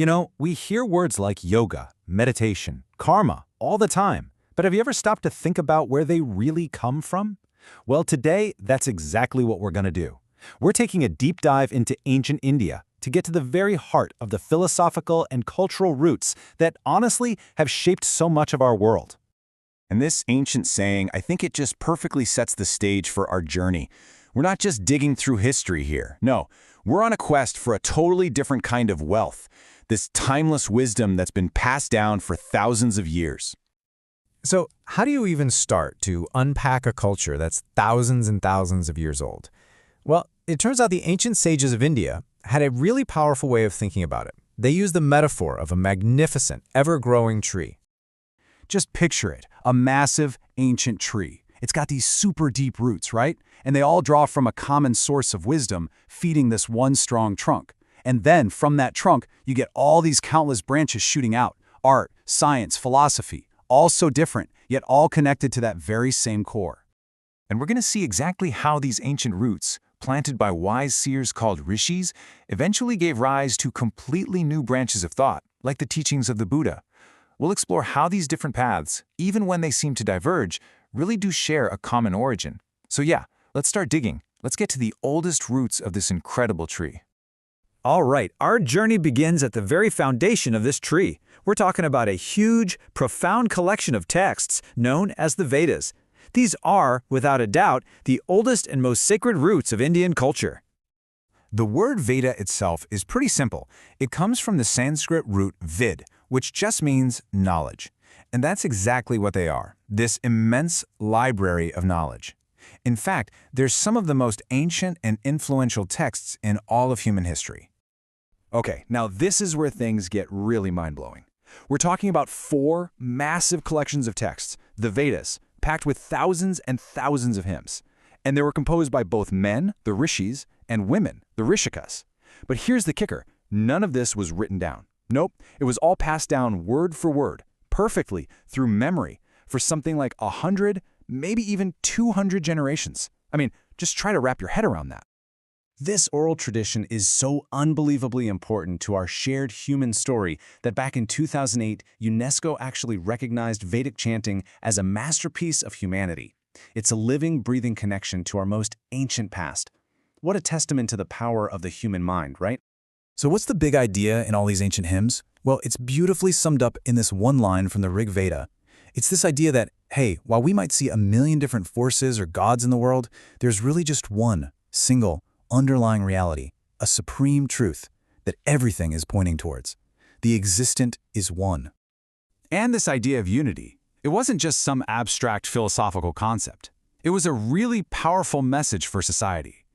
You know, we hear words like yoga, meditation, karma all the time, but have you ever stopped to think about where they really come from? Well, today, that's exactly what we're going to do. We're taking a deep dive into ancient India to get to the very heart of the philosophical and cultural roots that honestly have shaped so much of our world. And this ancient saying, I think it just perfectly sets the stage for our journey. We're not just digging through history here. No, we're on a quest for a totally different kind of wealth, this timeless wisdom that's been passed down for thousands of years. So how do you even start to unpack a culture that's thousands and thousands of years old? Well, it turns out the ancient sages of India had a really powerful way of thinking about it. They used the metaphor of a magnificent, ever-growing tree. Just picture it, a massive, ancient tree. It's got these super deep roots, right? And they all draw from a common source of wisdom, feeding this one strong trunk. And then, from that trunk, you get all these countless branches shooting out. Art, science, philosophy, all so different, yet all connected to that very same core. And we're going to see exactly how these ancient roots, planted by wise seers called rishis, eventually gave rise to completely new branches of thought, like the teachings of the Buddha. We'll explore how these different paths, even when they seem to diverge, really do share a common origin. So yeah, let's start digging. Let's get to the oldest roots of this incredible tree. All right, our journey begins at the very foundation of this tree. We're talking about a huge, profound collection of texts known as the Vedas. These are, without a doubt, the oldest and most sacred roots of Indian culture. The word Veda itself is pretty simple. It comes from the Sanskrit root vid, which just means knowledge. And that's exactly what they are, this immense library of knowledge. In fact, they're some of the most ancient and influential texts in all of human history. Okay, now this is where things get really mind-blowing. We're talking about 4 massive collections of texts, the Vedas, packed with thousands and thousands of hymns. And they were composed by both men, the rishis, and women, the rishikas. But here's the kicker, none of this was written down. Nope, it was all passed down word for word, perfectly, through memory, for something like 100, maybe even 200 generations. I mean, just try to wrap your head around that. This oral tradition is so unbelievably important to our shared human story that back in 2008, UNESCO actually recognized Vedic chanting as a masterpiece of humanity. It's a living, breathing connection to our most ancient past. What a testament to the power of the human mind, right? So what's the big idea in all these ancient hymns? Well, it's beautifully summed up in this one line from the Rig Veda. It's this idea that, hey, while we might see a million different forces or gods in the world, there's really just one single underlying reality, a supreme truth that everything is pointing towards. The existent is one. And this idea of unity, it wasn't just some abstract philosophical concept. It was a really powerful message for society.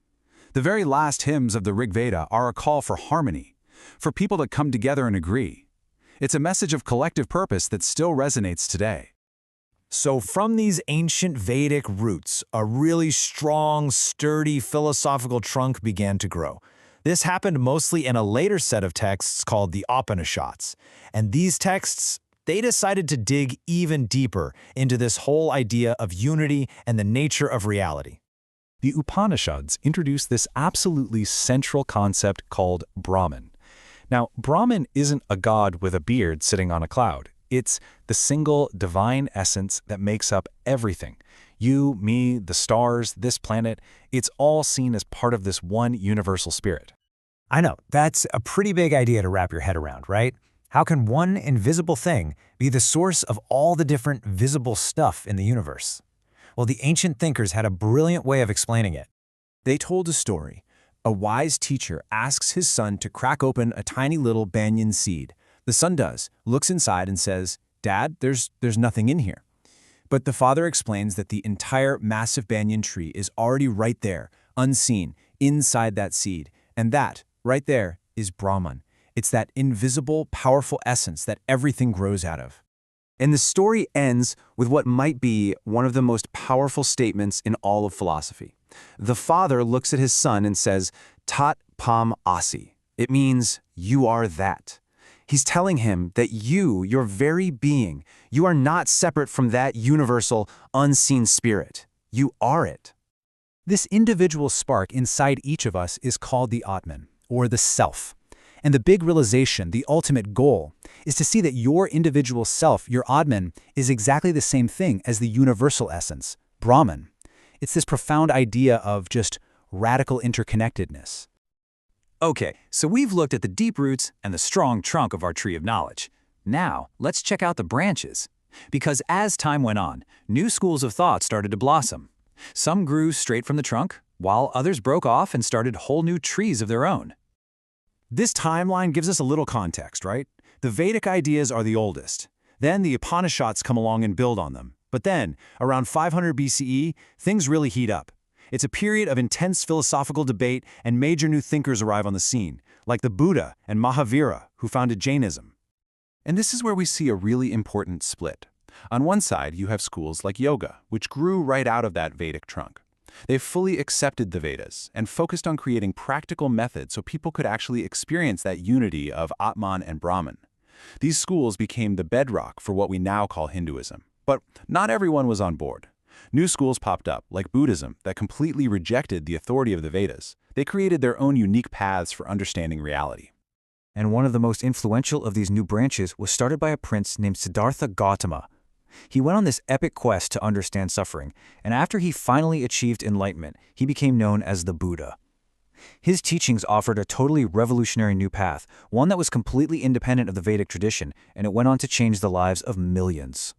The very last hymns of the Rig Veda are a call for harmony, for people to come together and agree. It's a message of collective purpose that still resonates today. So from these ancient Vedic roots, a really strong, sturdy philosophical trunk began to grow. This happened mostly in a later set of texts called the Upanishads. And these texts, they decided to dig even deeper into this whole idea of unity and the nature of reality. The Upanishads introduced this absolutely central concept called Brahman. Now, Brahman isn't a god with a beard sitting on a cloud. It's the single divine essence that makes up everything. You, me, the stars, this planet, it's all seen as part of this one universal spirit. I know, that's a pretty big idea to wrap your head around, right? How can one invisible thing be the source of all the different visible stuff in the universe? Well, the ancient thinkers had a brilliant way of explaining it. They told a story. A wise teacher asks his son to crack open a tiny little banyan seed. The son does, looks inside and says, "Dad, there's nothing in here." But the father explains that the entire massive banyan tree is already right there, unseen, inside that seed. And that, right there, is Brahman. It's that invisible, powerful essence that everything grows out of. And the story ends with what might be one of the most powerful statements in all of philosophy. The father looks at his son and says, "Tat pam asi." It means, you are that. He's telling him that you, your very being, you are not separate from that universal, unseen spirit. You are it. This individual spark inside each of us is called the Atman, or the self. And the big realization, the ultimate goal, is to see that your individual self, your Atman, is exactly the same thing as the universal essence, Brahman. It's this profound idea of just radical interconnectedness. Okay, so we've looked at the deep roots and the strong trunk of our tree of knowledge. Now, let's check out the branches. Because as time went on, new schools of thought started to blossom. Some grew straight from the trunk, while others broke off and started whole new trees of their own. This timeline gives us a little context, right? The Vedic ideas are the oldest. Then the Upanishads come along and build on them. But then, around 500 BCE, things really heat up. It's a period of intense philosophical debate and major new thinkers arrive on the scene, like the Buddha and Mahavira, who founded Jainism. And this is where we see a really important split. On one side, you have schools like yoga, which grew right out of that Vedic trunk. They fully accepted the Vedas and focused on creating practical methods so people could actually experience that unity of Atman and Brahman. These schools became the bedrock for what we now call Hinduism. But not everyone was on board. New schools popped up, like Buddhism, that completely rejected the authority of the Vedas. They created their own unique paths for understanding reality. And one of the most influential of these new branches was started by a prince named Siddhartha Gautama. He went on this epic quest to understand suffering, and after he finally achieved enlightenment, he became known as the Buddha. His teachings offered a totally revolutionary new path, one that was completely independent of the Vedic tradition, and it went on to change the lives of millions.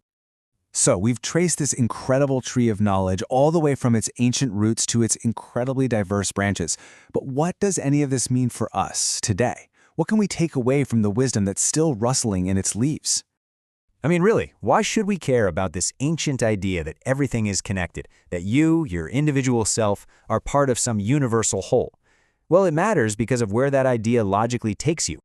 So we've traced this incredible tree of knowledge all the way from its ancient roots to its incredibly diverse branches. But what does any of this mean for us today? What can we take away from the wisdom that's still rustling in its leaves? I mean, really, why should we care about this ancient idea that everything is connected, that you, your individual self, are part of some universal whole? Well, it matters because of where that idea logically takes you.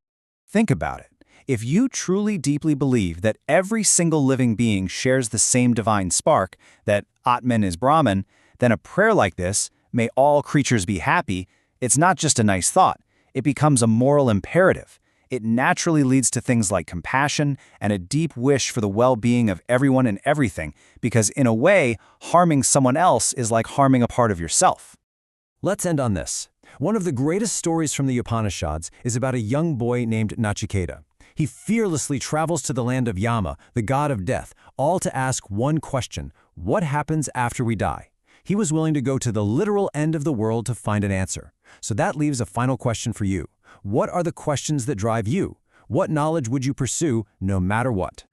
Think about it. If you truly deeply believe that every single living being shares the same divine spark, that Atman is Brahman, then a prayer like this, "May all creatures be happy," it's not just a nice thought. It becomes a moral imperative. It naturally leads to things like compassion and a deep wish for the well-being of everyone and everything, because in a way, harming someone else is like harming a part of yourself. Let's end on this. One of the greatest stories from the Upanishads is about a young boy named Nachiketa. He fearlessly travels to the land of Yama, the god of death, all to ask one question: what happens after we die? He was willing to go to the literal end of the world to find an answer. So that leaves a final question for you. What are the questions that drive you? What knowledge would you pursue no matter what?